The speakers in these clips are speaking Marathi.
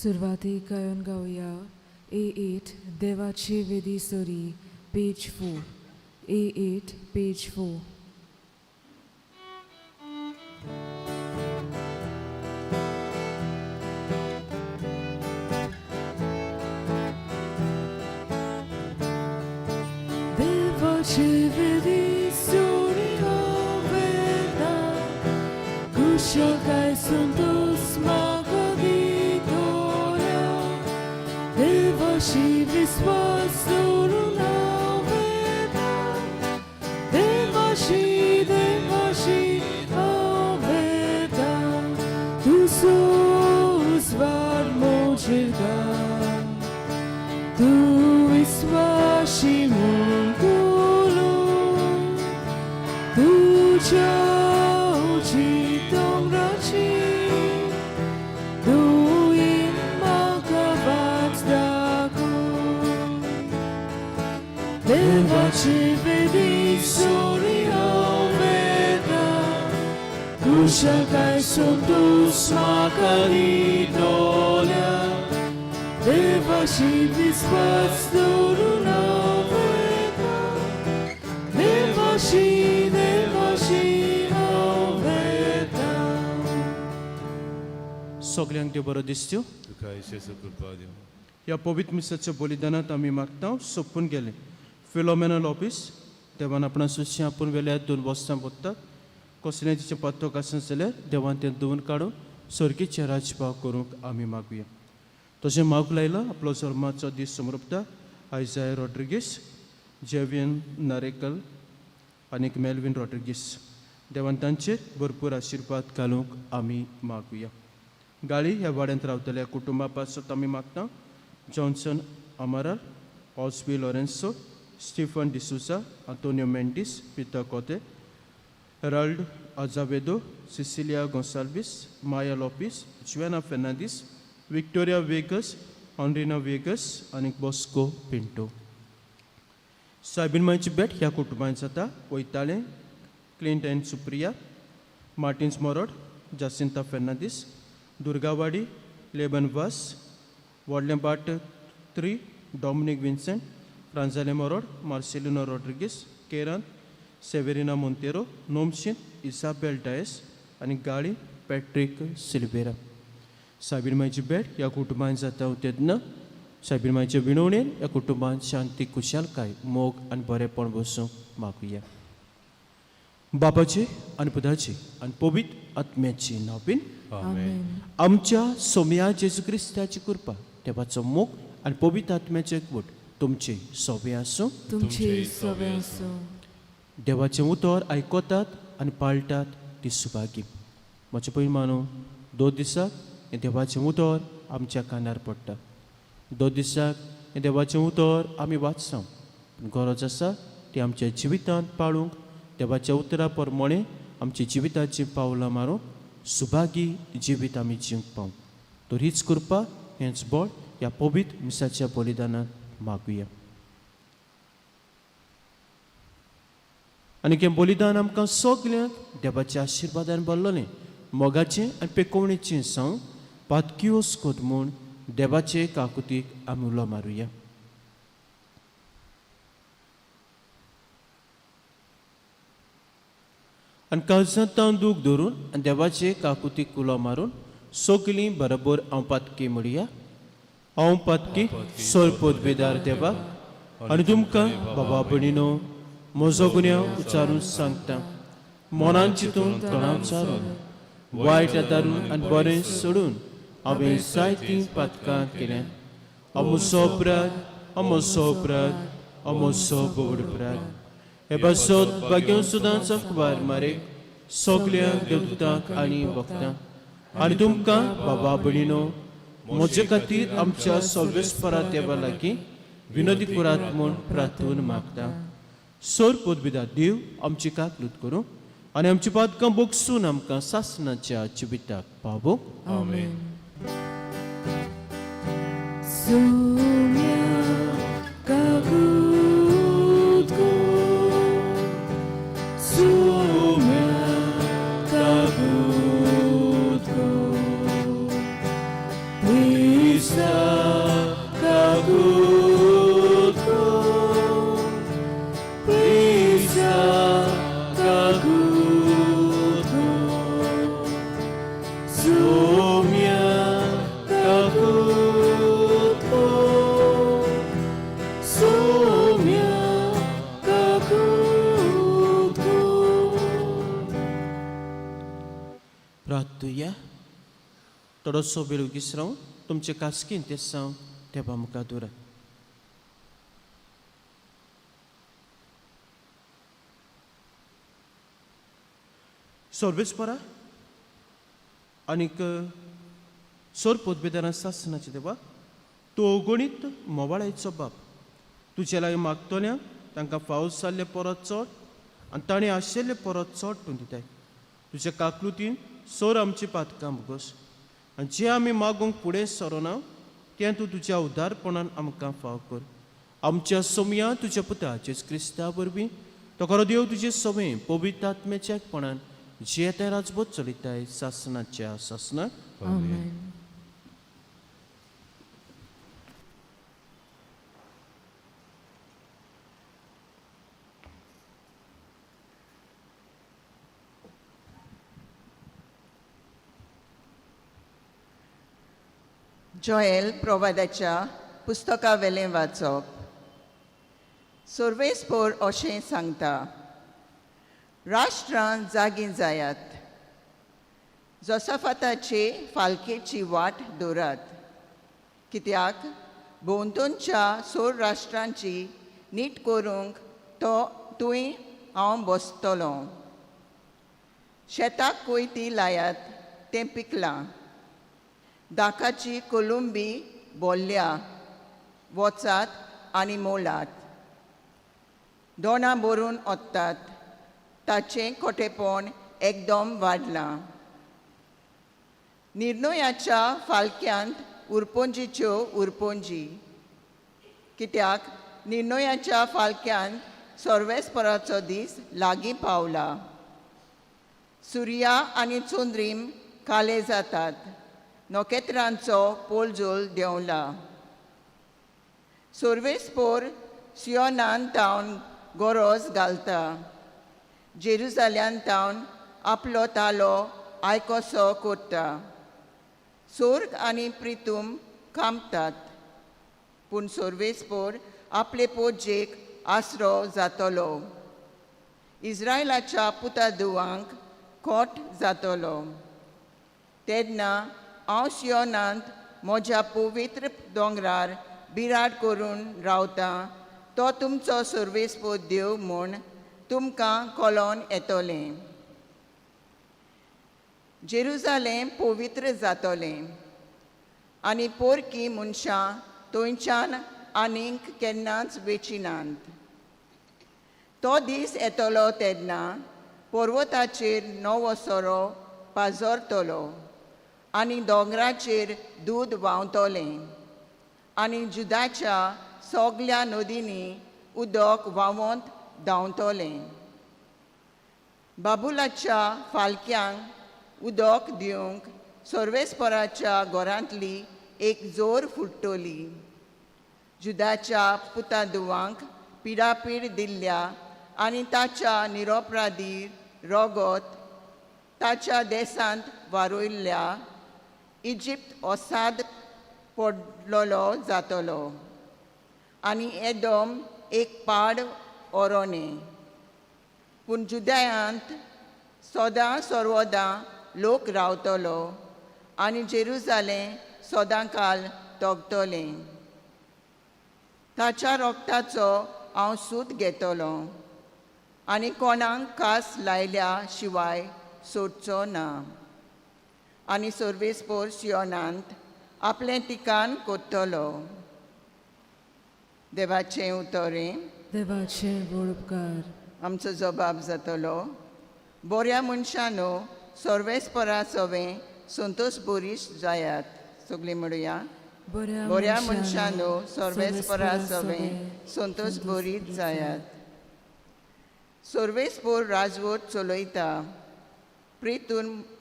सुरुवाती गायन गाऊया A8 देवाची वेदी सोरी पेज 4 A8 पेज 4. देवाची वेदी सोरी होवेना कुशल काय संतोष देवाशी विश्वास वेदा देवाशी वेदा तू सोस्वार मोजिगा तू विश्वासी मुंगुलो तू जाऊची तोंगराची देवाची वेदी सोरी होवेना कुशल काय संतोष दोल्या देवाशी विश्वास दवरून होवेना देवाशी होवेना. सगळ्यांक देव बरो दिसच्यो. या पवित्र मिसाच्या बलिदानात आम्ही मागता सोपून गेले फिलोमेनल ऑफिस देवान आपणा सुशी आपूण वेल्यार 2 वस्तां पडटात कसल्याचें पत्तोक आसा जाल्यार देवान तें धुवन काडून सर्गीचे राजभाव करूंक आमी मागुया. तशें मागूंक लायला आपलो जल्माचो दीस समोरता आयजाय रॉड्रिगीस जेवियन नारेकल आनीक मेल्विन रॉड्रिगीस देवान तांचेर भरपूर आशिर्वाद घालूंक आमी मागुया. गाळी ह्या वाड्यांत रावतल्या कुटुंबा पासत आमी मागता जॉन्सन अमाराल ऑस्बी Lourenco Stephen D'Souza Antonio Mendes Peter Cote Herald Azavedo Cecilia Gonçalves Maya Lopes Joana Fernandes Victoria Vegas Andrina Vegas आणि Bosco Pinto. सायबीन बेट ह्या कुटुंबांत जाता वैताळे Clint and Supriya Martins Morod Jacinta Fernandes Durgawadi लेबन वास वॉडलेंबाट 3 डॉमिनिक विन्सेंट फ्रांजाले Morod Marcelino Rodrigues Karen Severina Monteiro नोमशिन इसाबेल डायस आणि गाळी पॅट्रिक सिल्वेरा. सायबीन बेट ह्या कुटुंबांत जाता तेन्ना सायबीन विणवणेन ह्या कुटुंबांत शांती कुशालकाय मोग आनी बरेपण बसूंक मागुया. बापाचे आनी पुताचे आनी पवित्र आत्म्याची नांवान आमच्या सोम्या जेजू क्रिस्ताची कृपा देवाचो मोग आनी पवित्र आत्म्याचे एकवट तुमचे सोबे आसूं. देवाचें उतर आयकतात आनी पाळटात ती सुभागी. म्हजे पयलीं मानू 2 दिसाक हें देवाचें उतर आमच्या कानार पडटा. 2 दिसाक हें देवाचें उतर आमी वाचता पूण गरज आसा ती आमच्या जिवितांत पाळूंक देवाच्या उतरा प्रमाणे आमची जिविताची पावलां मारूंक सुभागी जिवीत आमी जिवंक पावूं. तर हीच कृपा हेंच बळ ह्या पवित्र मिसाच्या बलिदानांत मागुया. आनी हें बलिदान आमकां सगल्यांक देवाच्या आशिर्वादान भरलेलें मोगाचें आनी पेकोवणेचें सांग पातकियोस कोद म्हूण देवाचे काकुतीक आमी उलो मारुया. आनी काळजांत तांदूक धरून आनी देवाचे काकुतीक उलो मारून सगलीं बरोबर हांव पातकी म्हणुया. हांव पातकी सोर पोदबेदार देवा आनी तुमकां बाबा भणीनो म्हजो गुन्यांव उच्चारून सांगता. मनान चिंतून तोंडां उच्चारून वायट आदारून आनी बरें सोडून हांवें जायतीं पातकां केल्यां. म्हजो अपराध म्हजो बोड अपराध हे बसत भाग्य सुदांच अखबार मारे सगळ्या देवदूतांक आनी भक्तां आनी तुमकां बाबा भणीनो म्हजे खातीर आमच्या सर्वेस्परा देवा लागीं विनोदी करात म्हूण प्रार्थून मागता. सोर पोदबिदार देव आमची काकलूत करूं आनी आमची पातकां बोगसून आमकां सासणाच्या जिविताक पावो. आमेन. प्रार्थुया थोडोसो वेळ उगीच रावन तुमचे कास्कीन ते सावन देवा मुखार दवरात. सर्वेस्परा आनीक सोर पोतबेदारां सासनाचे देवा तूं अवगणीत मोवाळायचो बाप. तुजे लागीं मागतल्यांक तांकां फावस जाल्ले परत चड आनी ताणें आशिल्ले परत चड तूं दिताय. तुज्या काकलुतीन सोर आमची पातकां मुगोस आनी जें आमी मागूंक फुडें सरोना तें तूं तुज्या उदारपणान आमकां फाव कर. आमच्या सोमया तुज्या पुता जेजू क्रिस्ता वरवीं तो खरो देव तुजे सवें पवित्र आत्म्याच्या एकपणान जे ते राजवट चलयताय सासनाच्या सासनाक. आमेन. जोएल प्रोवादाच्या पुस्तका वेलें वाचप. सर्वेस्पोर अशें सांगता, राष्ट्रां जागी जायात, जोसाफाताचे फाल्केची वाट दवरात, कित्याक भोंवतणच्या सोर राष्ट्रांची नीट करूंक थंय हांव बसतलों. शेताक कोयती लायात तें पिकलां, दाकाची कोलुंबी बोल्ल्या, वचात आनी मोलात. दोनां भरून ओत्तात, ताचें खोटेपण एकदम वाडलां. निर्णयाच्या फाल्क्यांत उरपोंजीच्यो उरपोंजी, कित्याक निर्णयाच्या फाल्क्यांत सर्वेस्पराचो दीस लागीं पावला. सुर्या आनी चुंद्रीम काले जातात, नोखेत्रांचो पोलजोल देंवला. सर्वेस्पोर सियोनान तावन गरज घालता, जेरुसाल्यान तावन आपलो तालो आयकोसो कोत्ता. सोर्ग आनी प्रितूम कांपतात, पूण सर्वेस्पोर आपले पोजेक आसरो जातलो. इस्रायलाच्या पुतादुवांक खोट जातलो. तेन्ना हांव सियोनांत म्हज्या पवित्र दोंगरार बिराड करून रावतां. तो तुमचो सर्वेस्पोर देव म्हूण तुमकां कळोन येतलें. जेरुसालेम पवित्र जातलें आनी पोरकी मनशां थंयच्यान आनीक केन्नाच वेचिनात. तो दीस येतलो तेन्ना पर्वताचेर नवो सोरो पाजरतलो आनी दोंगराचेर दूद व्हांवतलें आनी जुदाच्या सगल्या नदींनी उदक व्हांवत धांवतलें. बाबुलाच्या फाल्क्यांक उदक दिवंक सर्वेस्पराच्या घरांतली एक जोर फुट्टली. जुदाच्या पुतादुवांक पिडापीड दिल्ल्या आनी ताच्या निरपराधी रगत ताच्या देशांत वारोयल्ल्या इजिप्त ओसाद पडलोलो जातलो आनी एदोम एक पाड ओरोने. पूण जुदयांत सदां सर्वदां लोक रावतलो आनी जेरुसालेम सदांकाल तोगतलें. ताच्या रोगताचो हांव सूत घेतलो आनी कोणाक कास लायल्या शिवाय सोडचो ना. आनी सर्वेस्पोर सियोनांत आपलें तिकान कोत्तलो. देवाचें उतोरें. देवाचें व्हड उपकार. आमचो जबाब जातलो, बऱ्या मनशानो सर्वेस्परा सवें संतोश बोरीश जायात. सगळीं म्हणुया, बऱ्या मनशानो सर्वेस्परा सवें संतोश बोरीच जायात. सर्वेस्पोर राजवट चलयता,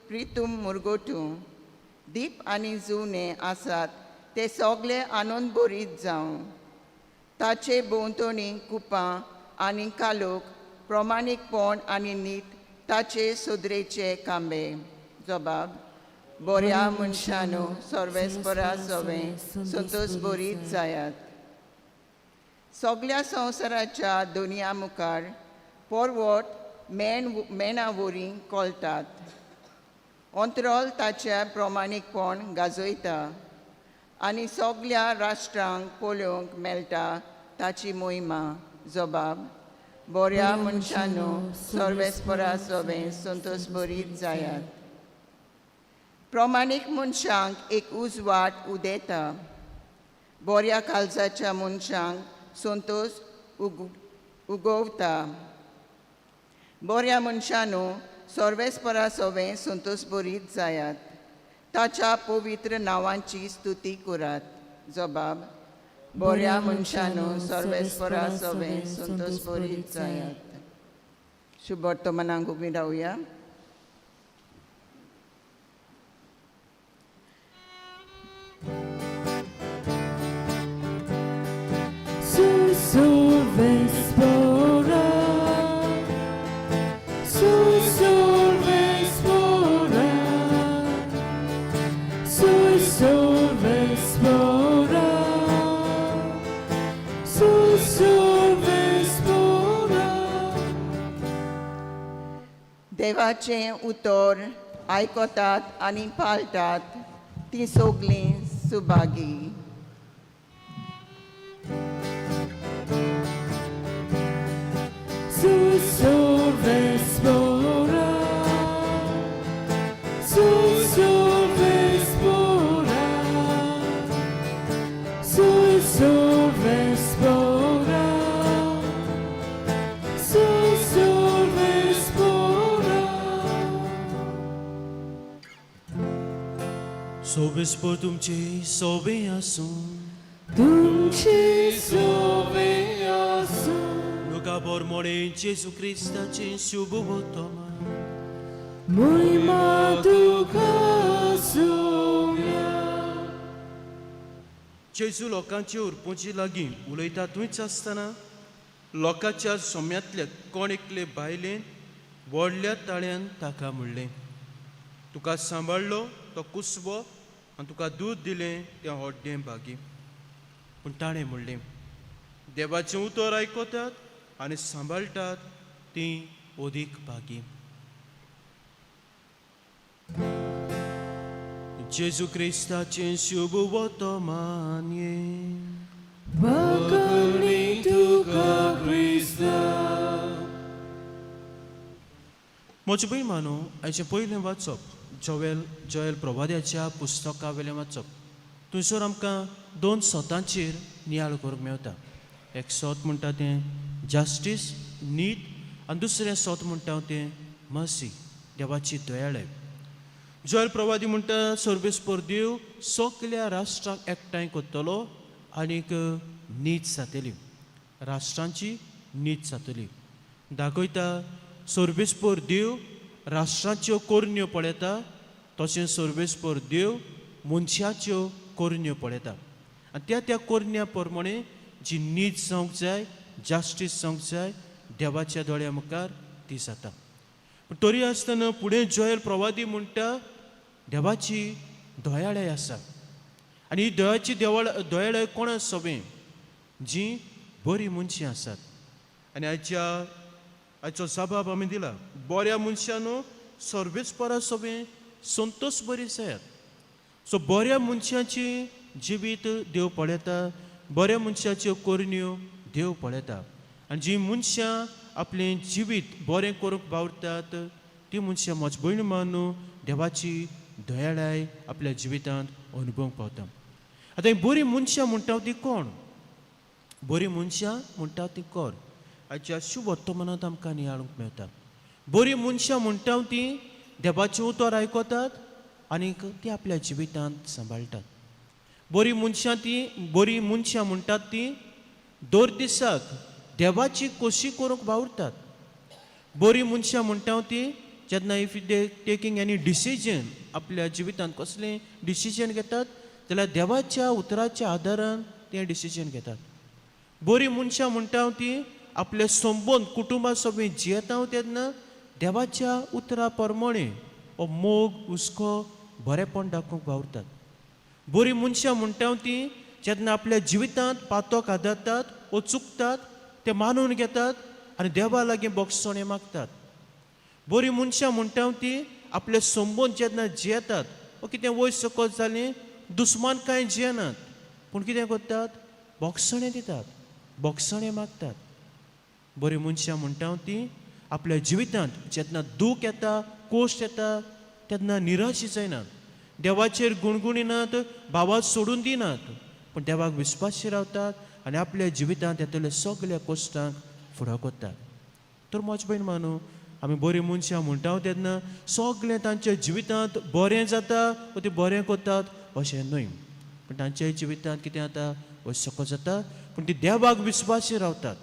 प्रितूम मुरगोटू दीप आनी जुने आसात ते सगळे आनंद बोरीत जावं. ताचे भोंवतणी कुपां आनी कालोक, प्रमाणीकपण आनी नीत ताचे सुद्रेचे कांबे. जबाब, बऱ्या मनशानो सर्वेस्परा सवें संतोश बोरीत जायात. सगल्या संवसाराच्या दुनिया मुखार परवट मेणा वरी कोळटात. अंतरोल ताचे प्रमाणीकपण गाजयता आनी सगळ्या राष्ट्रांक पळोवंक मेळटा ताची मोहिमा. जबाब: बऱ्या मनशांनो सर्वेस्परा सोबे संतोष बरीत जायात. प्रमाणीक मनशांक एक उजवाड उदेता. बऱ्या काळजाच्या मनशांक संतोष उगवता. बऱ्या मनशांनो सर्वेस्परा सोबे संतोष बरीत जायात. ताच्या पवित्र नांवांची स्तुती करात. जबाब: बऱ्या मनशांनो सर्वेस्परा सोबे संतोष बरीत जायात. शुभ वर्तमानांक उबी रावया. Vespora, Sol Vespora, Sol Vespora, Sol Vespora. देवाचें उतर आयकतात आनी पाळटात ती सगळीं Subhagi. Sol Vespora, Sol Vespora, Sol Vespora, Sol Vespora. सोबेस्पर तुमचे सोबे आसूं. तुमचे सोबे आसूं. Luca pormone Gesù Cristace शुभ वर्तमान. मोहिमा तुका सोम्या. जेजू लोकांची उरपूंची लागीं उलयता थंयच आसतना लोकांच्या सोम्यांतले कोण एकले बायलेन व्हडल्या ताळ्यान ताका म्हणलें, तुका सांबाळलो तो कुसबो आनी तुका दूद दिलें तें व्हडलें भागी. पूण ताणें म्हणलें, देवाचें उतर आयकतात आनी सांबाळटात ती ओदीक भागी. जेजू क्रिस्ताचें शुभ वर्तमान. वाकणी तुका क्रिस्ता. म्हजे भयण मानो, हाचें पयलें वाचप जोएल प्रवाद्याच्या पुस्तका वेलें वाचप. थंयसर आमकां 2 सोतांचेर नियाळ करूंक मेळटा. एक सोत म्हणटा तें जस्टीस नीत आनी दुसरें सोत म्हणटा तें मर्सी देवाची दयाळाय. जोएल प्रवादी म्हणटा सर्वेस्पर देव सगळ्या राष्ट्रांक एकठांय करतलो आनीक नीत जातली. राष्ट्रांची नीत जातली. दाखयता सर्वेस्पर देव राष्ट्रांच्यो कोरण्यो पळयता, तशें सर्वेस्पर देव मनशाच्यो कोरण्यो पळयता. आनी त्या कोरण्या प्रमाणे जी नीत जावंक जाय, जस्टीस जावंक जाय, देवाच्या दोळ्या मुखार ती जाता. पूण तरी आसतना फुडें जोएल प्रवादी म्हणटा देवाची दयाळाय आसा. आनी ही देवाची दयाळाय कोण सोबे? जी बरी मनशां आसात. आनी हाचो जबाब आमी दिला. बऱ्या मनशांनो सर्वेस्परा सोबे संतोष बरी जायात. सो बऱ्या मनशाची जिवीत देव पळयता, बऱ्या मनशाच्यो कोरण्यो देव पळयता. आनी जी मनशां आपलें जिवीत बरें करूंक वावरतात ती मनशां म्हजी भयण मानू देवाची दयाळाय आपल्या जिवितांत अनुभवूंक पावता. आतां ही बरी मनशां म्हणटा ती कोण? बरी मनशां म्हणटा ती कोण? हाच्या शुभ वर्तमानांत आमकां नियाळूंक मेळटा. बरी मनशां म्हणटा ती देवाचें उतर आयकतात आनीक ती आपल्या जिवितांत सांबाळटात. बरी मनशां म्हणटात ती दर दिसाक देवाची खोशी करूंक वावुरतात. बरी मनशां म्हणटा ती जेन्ना if they taking any decision आपल्या जिवितांत कसलें डिसिजन घेतात जाल्यार देवाच्या उतराच्या आदारान तें डिसिजन घेतात. बरी मनशां म्हणटा ती आपले संबंद कुटुंबा सोबीत जियेता तेन्ना देवाच्या उतरा प्रमाणे हो मोग हुस्को बरेपण दाखोवंक वावुरतात. बरी मनशां म्हणटा ती जेन्ना आपल्या जिवितांत पातोक आदारतात वो चुकतात ते मानून घेतात आनी देवा लागीं बोगसणे मागतात. बरी मनशां म्हणटा ती आपले संबंद जेन्ना जियेतात वा कितें वयर सकयल जालें दुस्मान कांय जियेनात पूण कितें करतात बोगसणें दितात बोगसणें मागतात बरीं मनशां म्हणटा तीं आपल्या जिवितांत जेन्ना दूख येता कोश्ट येता तेन्ना निराश जायनात देवाचेर गुणगुणिनात भावाक सोडून दिनात पूण देवाक विस्वासी रावतात आनी आपल्या जिवितांत येतल्या सगळ्या कोश्टांक फुडो करतात तर म्हजे भयण मानू आमी बरीं मनशां म्हणटा तेन्ना सगळें तांच्या जिवितांत बरें जाता वा तीं बरें करतात अशें न्हय पूण तांच्या जिवितांत कितें जाता अशें सकयल जाता पूण तीं देवाक विस्वासी रावतात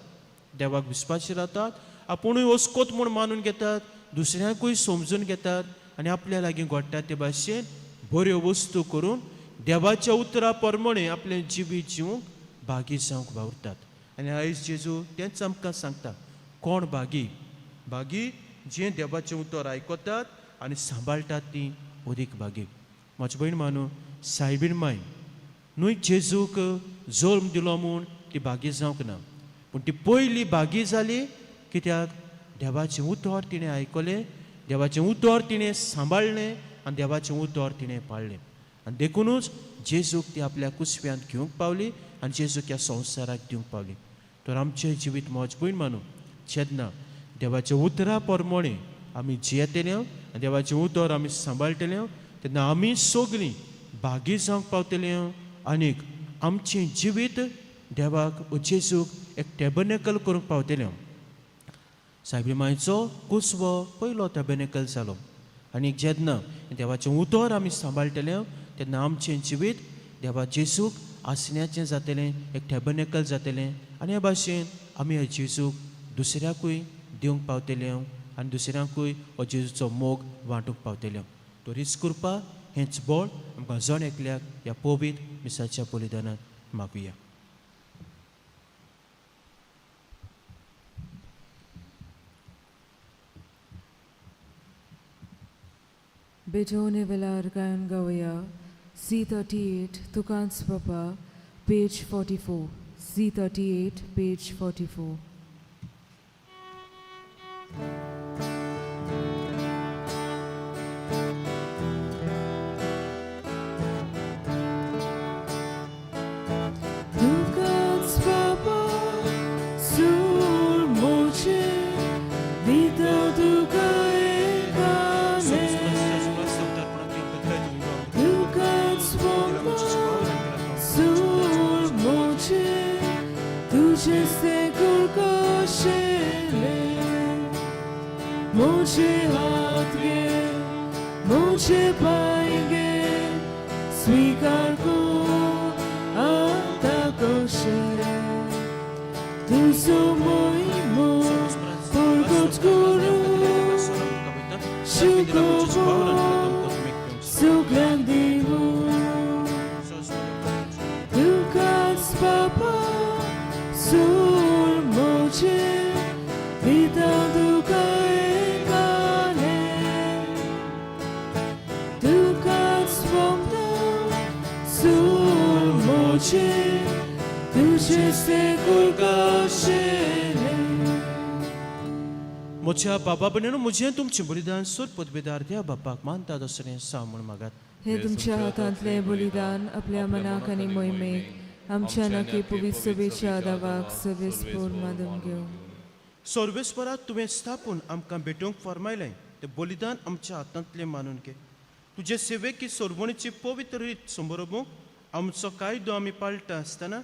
देवाक विस्वासी रावतात आपुणूय वस्कोत म्हूण मानून घेतात दुसऱ्यांकूय समजून घेतात आनी आपल्या लागीं घडटात ते भाशेन बऱ्यो वस्तू करून देवाच्या उतरा प्रमाणे आपलें जिवीत जिवंक भागी जावंक वावुरतात आनी आयज जेजू तेंच आमकां सांगता कोण भागी भागी जे देवाचें उतर आयकतात आनी सांबाळटात तीं अदीक भागी म्हजे भयण मानू सायबीण माय न्हय जेजूक जल्म दिलो म्हूण ती भागी जावंक ना पूण ती पयली भागी जाली कित्याक देवाचें उतर तिणें आयकलें देवाचें उतर तिणें सांबाळलें आनी देवाचें उतर तिणें पाळलें आनी देखूनच जेजूक ती आपल्या कुसव्यांत घेवंक पावली आनी जेजूक ह्या संवसाराक दिवंक पावली तर आमचें जिवीत म्हजे भयण मानू जेन्ना देवाच्या उतरा प्रमाणे आमी जियेतले आनी देवाचें उतर आमी सांबाळटले तेन्ना आमी सगळीं भागी जावंक पावतले आनीक आमचें जिवीत देवाक जेजूक एक टॅबर्नेकल करूंक पावतले सायबी मायचो कुसवो पयलो टॅबर्नेकल जालो आनीक जेन्ना देवाचें उतर आमी सांबाळटले तेन्ना आमचें जिवीत देवा जेजूक आसण्याचें जातलें एक टॅबर्नेकल जातलें आनी हे भाशेन आमी हे जेजूक दुसऱ्याकूय दिवंक पावतले आनी दुसऱ्यांकूय हो जेजूचो मोग वांटूंक पावतले तो रिस्क करपा हेंच बळ आमकां जण एकल्याक ह्या पवित्र मिसाच्या बलिदानांत मागुया Betone velar gayan gawaya C38 Tukans Papa page 44 C38 page 44 Tukans Papa sur moche Vita Tukai Muझे से गुरको शेले मुझे हाथ गे मुझे पाएंगे स्वीकार को आता को शेले तू सो मोई मो por God's guru शुक्र so grandioso tu cas papa sur moche vita tu cae tu cas fonda sur moche tu se colgascene मोच्या बाबा बनेनो मुझे तुमचे बलिदान सोड पदवेदार द्या बापाक मानता दसरे सामून मागात हे तुमच्या हातांतले बलिदान आपल्या मनाक आनी मोहिमेक आमच्या नखे पवित्र सभेच्या दावाक सर्वेस्पोर मादून घेवं सर्वेस्पराक तुवें स्थापून आमकां भेटोवंक फरमायलें तें बलिदान आमच्या हातांतलें मानून घे तुजे सेवेकी सोडवणीची पवित्र रीत समोरबूंक आमचो कायदो आमी पाळटा आसतना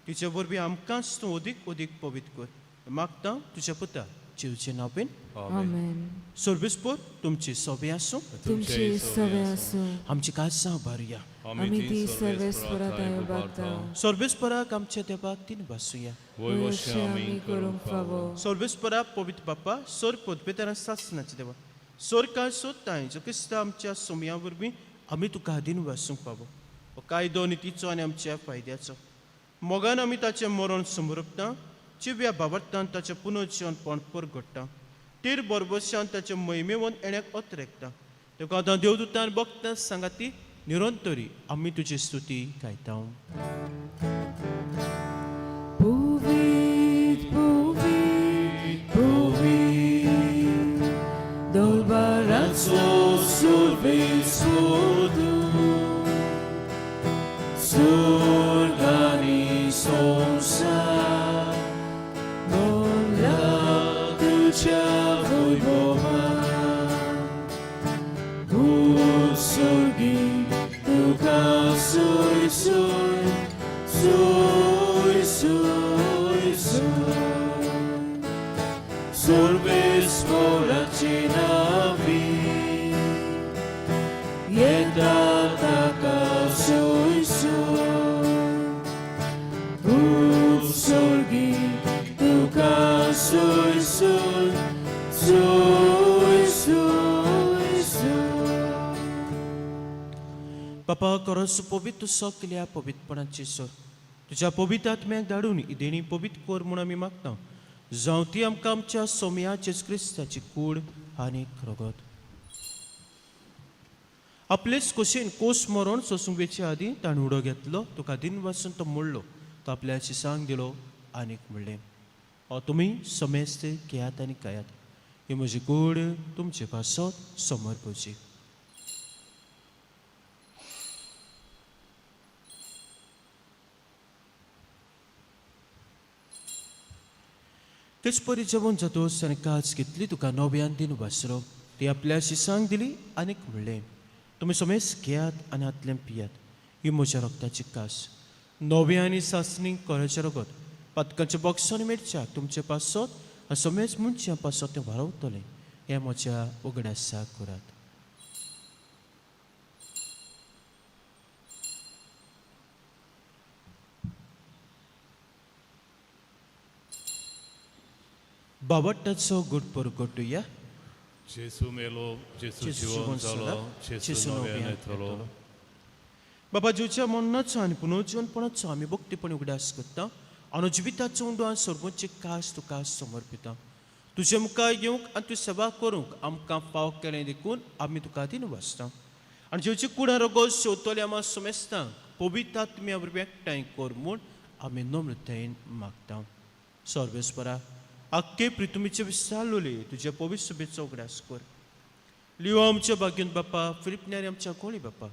तिचे वरवीं आमकांच तूं अदीक अदीक पवित्र कर मागता तुज्या पुता जेजूचे नांवेन आमेन सर्वेस्पोर तुमची सभे आसूं तुमची सवे आसूं आमची कासां भरुया आमी ती सर्वेस्परात बागता सर्वेस्पराक आमच्या देवाक तीन भासूया वयशें आमी करूंक फावो सर्वेस्पराक पवित्र बाप्पा सोर पदवेदारां सासनाचे देवा सोर काळ सोदताय जो क्रिस्त आमच्या सोमया वरवीं आमी तुका आदीन वासूंक पावो हो कायदो नितीचो आनी आमच्या फायद्याचो मोगान आमी ताचें मरण समोरपता चिव्या भावार्थान ताचें पुनर्जीवन पणपर घडटा तिर बरोबरशान ताचे महिमेवन येण्याक अत्रेकता तुका आतां देवदूतान भक्तां सांगाती निरंतरी आमी तुजी स्तुती गायता Puvit, puvit, puvit, dolbarazzo Sarves होदु Surgani sonsa Mola tuja vojvova Surgi tuka soy soy Soy soy soy Sorbes voracinavi Yedata soy soy Sorgi tuka soy soy Soy soy soy बापा खरोच पवित्र सो केल्या पवित्रपणाची सोर तुझ्या पवित्र आत्म्याक धाडून ही देणी पवित्र कोर म्हूण आमी मागता जावं ती आमकां आमच्या सोमयाचे क्रिस्ताची कूड आनी रगत आपलेच कुशीन कोस मरण सोसूंक वेचे आदी ताणें उडो घेतलो तुका दिन वाचून तो मोडलो तो आपल्या शिसांक दिलो आनीक म्हणलें तुमी समेस्त घेयात आनी खायात ही म्हजी कूड तुमचे पासत समर्पची तेच परी जेवण जातोच आनी काच घेतली तुका नव्यान दिन वासरो ती आपल्या शिसांक दिली आनीक म्हणलें तुमी समेस्त घेयात आनी हातल्यान पियात ही म्हज्या रक्ताची कास नवे आनी सासणीक कोराचें रगत पातकांच्या बॉक्सांनी मेळच्याक तुमचे पासत आनी समेस्त मनशां पासत तें वारवतलें हें म्हज्या उगड्यासा करात बाबट्टाचो गुड परगोटुया Gesù melo, Gesù Gesù जीवन Gonzalo, झालो, Gesù Gesù नव्यान नव्यान येतलो. बाबा ज्योच्या मरणाचो आनी पुनर्जीवनपणाचो आमी भक्तीपणी उगडास करता आनी जिविताचो उंडो आनी सर्वोच्च कास तुका समर्पिता तुजे मुखार येवंक आनी तुजी सेवा करूंक आमकां फाव केलें देखून आमी तुका दिन वाचता आनी जेवची कुडा रगत शेवतले आमा समेस्तांक पवित्र आत्म्या बरोबर एकठांय कर म्हूण आमी नम्रतायेन मागता सर्वेस्परा आख्खे पृथ्वीचे विस्तारलोले तुजे पवित्र सभेचो उगडास कर लिओ आमच्या भाग्यन बापा फिलिपन्यारी आमच्या गोळी बापा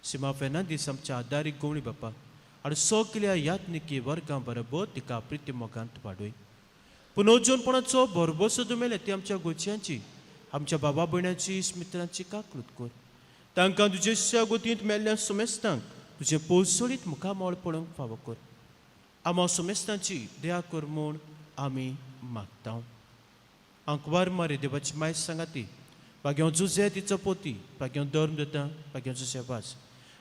सिमा फेर्नांदीस आमच्या आदारी गोवणी बापा आनी सगल्या यात्निकी वर्गां बरोबर तिका प्रिती मोगांत वाडय पुनर्जीवनपणाचो भरभोसो दुमेले ती आमच्या गोचयांची आमच्या बाबा भयणाची मित्रांची काकूत कर तांकां तुजेच्या गोतींत मेल्ल्या समेस्तांक तुजें पोसडीत मुखामोळ पळोवंक फावो कर आमा समेस्तांची दया कर म्हूण आमी मागता अंकवार मारे देवाची मायज सांगाती भाग्यो जुजे तिचो पोती भाग्यो धर्म दता भाग्यो जुजे वाज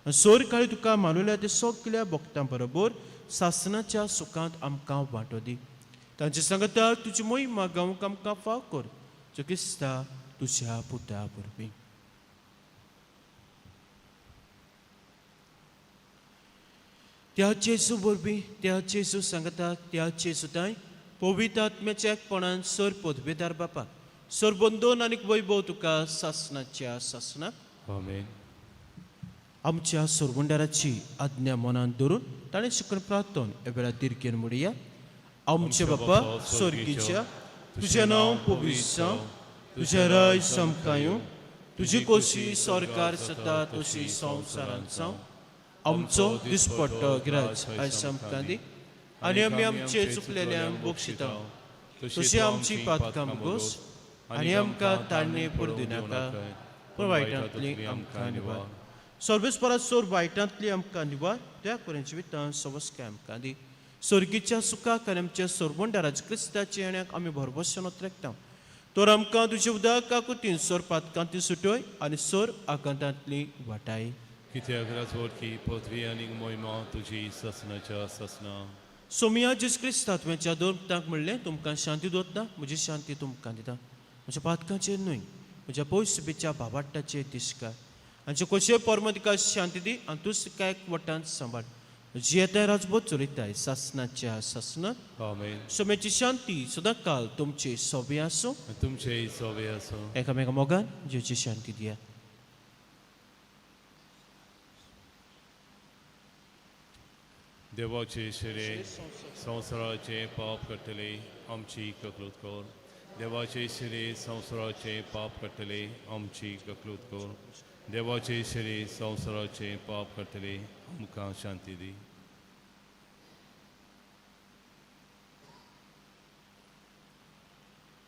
सोर काळी तुका मानुल्या ते सगल्या भक्तां बरोबर सासनाच्या सुखांत आमकां वांटो दी तांचे सांगता तुजी मोहीम गावूंक आमकां फाव कर जो क्रिस्ता तुज्या पुता वरवीं त्या जेजू वरवीं त्या जेजू सांगता त्या जेजू तांय पवित्र आत्म्याच्या एकपणान सर पदवेदार बापाक सर बंदोन आनीक वैभव तुका सासनाच्या सासनाक Amen. आमच्या सोरगुंडाराची आज्ञा मनान धरून ताणें शिकून प्रार्थन एवेळा तिरकेन म्हणुया आमचे बापा स्वर्गीच्या तुजें नांव पवित्र जावं तुजें राय समकायूं तुजी कोशी सरकार जाता तशी संवसारांत जावं आमचो दिसपट्टो गिराज आयज आमकां दी आनी आमी आमचे चुकलेल्यांक बक्षिता तशी आमची पातकां मुगोस आनी आमकां ताणणे पडूं नाका पूण वायटांतली आमकां निवार सर्वेस्परा सोर वायटांतली आमकां निवार त्या पर्यंत वितां सवस्काय आमकां दी सर्गीच्या सुखाक आनी आमच्या सोरबोंडाराज क्रिस्ताच्या येण्याक आमी भरभोशेन उतरकता तर आमकां तुजे उदक काकुतीन सोर पातकांतली सुटोय आनी सोर आकांतांतली वाटाय कित्याक राजवट पदवी आनी मोहिमा तुजी ससनाच्या ससना सोमिया जेस क्रिस्तात्म्याच्या दोन पुतांक म्हणलें तुमकां शांती दोत्ता म्हजी शांती तुमकां दिता म्हज्या पातकांचेर न्हय म्हज्या पयस सुबेच्या भावाटाचेर दिसकार आनी कशे परमतिका शांती दी आनी तूं काय वटांत सांबाळ जी येता राजभोत चलयताय सासनाच्या सासनात Amen. सोम्याची शांती सदां काल तुमचे सोबे आसूं तुमचे सोबे आसूं एकामेका मोगान जेची शांती दिया देवाचे शिरे संवसाराचे पाप करतले आमची ककलूत कर देवाचे शिरे संवसाराचे पाप करतले आमची गकलूत कर देवाचे शिरे संवसाराचे पाप करतले आमकां शांती दी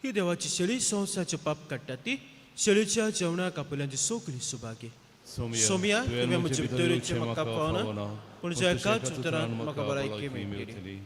ही देवाची शेळी संवसाराचे पाप काडटा ती शेळीच्या जेवणाक आपल्याची सगळी सुभागी सोमिया तुवें म्हजे भितरूचे म्हाका पावना पूण ज्या एकाच उतरान म्हाका भलायकी मेळटली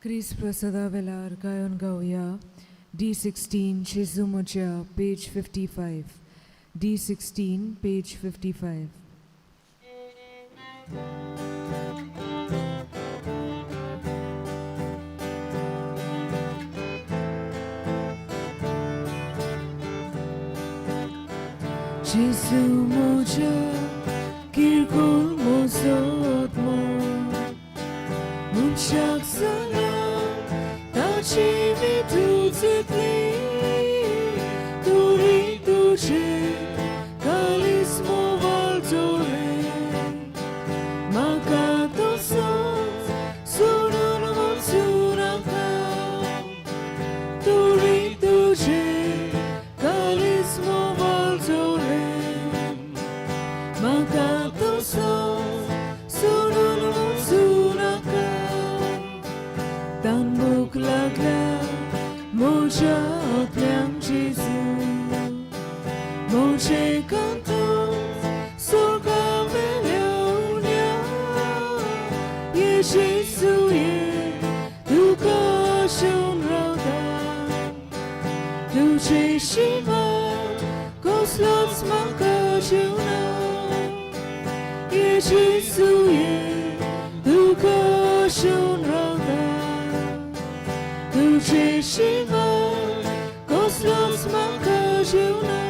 Chris Prasada Velar Gayon Gauya D16 Shizumocha page 55 D16 page 55 Shizumocha Kirkul Mosot Mo Munchak Salam Tachi Vituzitli Turi Tuche Kalismo Valtore Makato Sons Sunun Monsuraka Turi Tuche Kalismo Valtore Makato Sons Sunun Monsuraka Dan buklagla Moja Otliang Jesus Moche Kantos Sorga Meleunia Ye Jesus Ye Duka Shun Rauda Duce Shima Koslots Manka Shuna Ye Jesus Ye Duka Shun Rauda Duce Shima Koslots Manka Shuna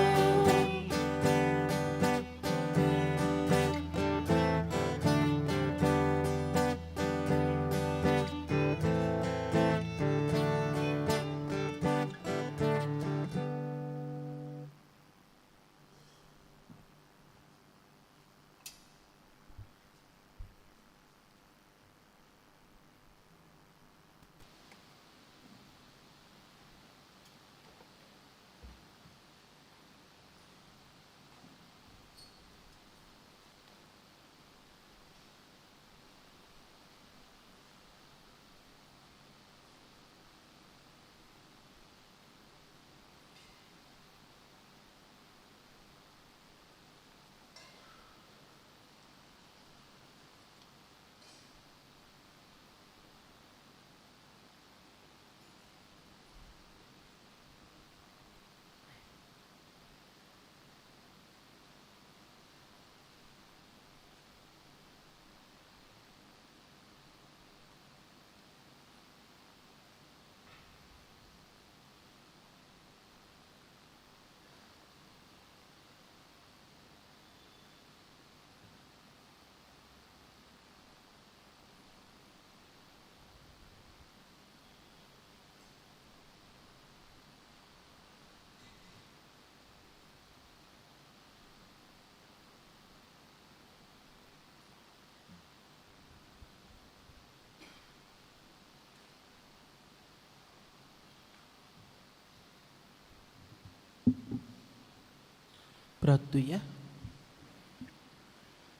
प्रार्थूया.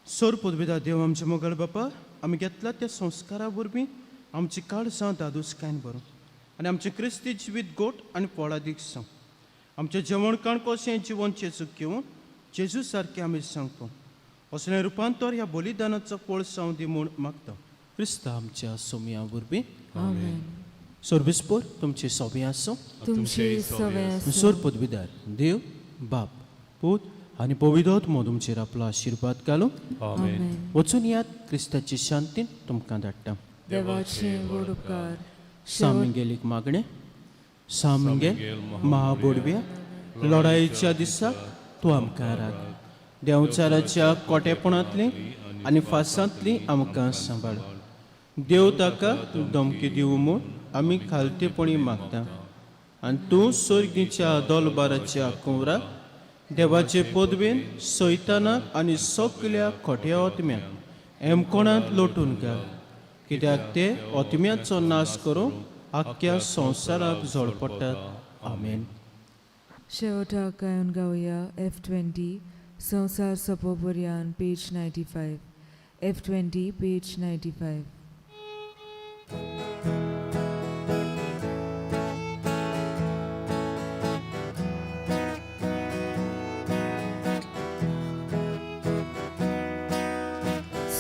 सोर पदवेदा देव आमचे मोगळ बापा, आमी घेतला त्या संस्कारा वरवीं आमची काळजां दादोसकायन भरूं आनी आमचें क्रिस्ती जिवीत गोट आनी पोळादीक सांग. आमचें जेवण काण कशें जिवन जेजूक घेवन जेजू सारकें आमी सांगतो. असलें रुपांतर ह्या बलिदानाचो पोळ जावं दी म्हूण मागता. क्रिस्ता आमच्या सोमया वरवीं आमेन. सोर्बेस्पोर तुमचे सोबे आसूं. तुमची सवय असो. सोर पदवीदार देव बाप पूत आनी पवित्र तुमचेर आपलो आशिर्वाद घालूं. आमेन. वचून यात क्रिस्ताची शांतीन तुमकां धाडटा. देवाचे गोड उपकार सामिंगेलीक मागणे सामिंगेल महाबोडव्या लढाईच्या दिसाक तूं आमकां राख. देंवचाराच्या कोटेपणांतली आनी फासांतली आमकां सांबाळ. देव ताका धमकी दिवं म्हूण आमी खालतेपणी मागता. आनी तूं सर्गीच्या दोलबाराच्या कुंवराक देवाचे पदवेन सैतानाक आनी सगळ्या खोट्या ओतम्यांक एमकोणांत लोटून घाल. कित्याक ते ओतम्याचो नाश करूं आख्ख्या संवसाराक झळपडटात. आमेन. शेवटाक गायन गावया F20 संसार सोंपोपर्यान पेज 95. F20 page 95.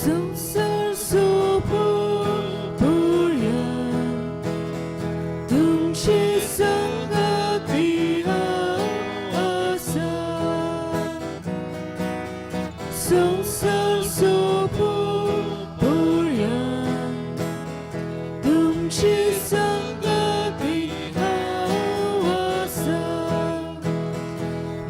संसार सोंपोपर्यान तुमची संगती आसा. संसार सोंपोपर्यान तुमची संगती आसा.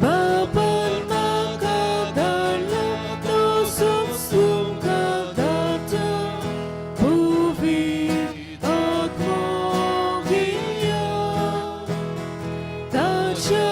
बापान म्हाका धाडला तो सुमका दाता. पवित्र आत्मो घेया ताच्या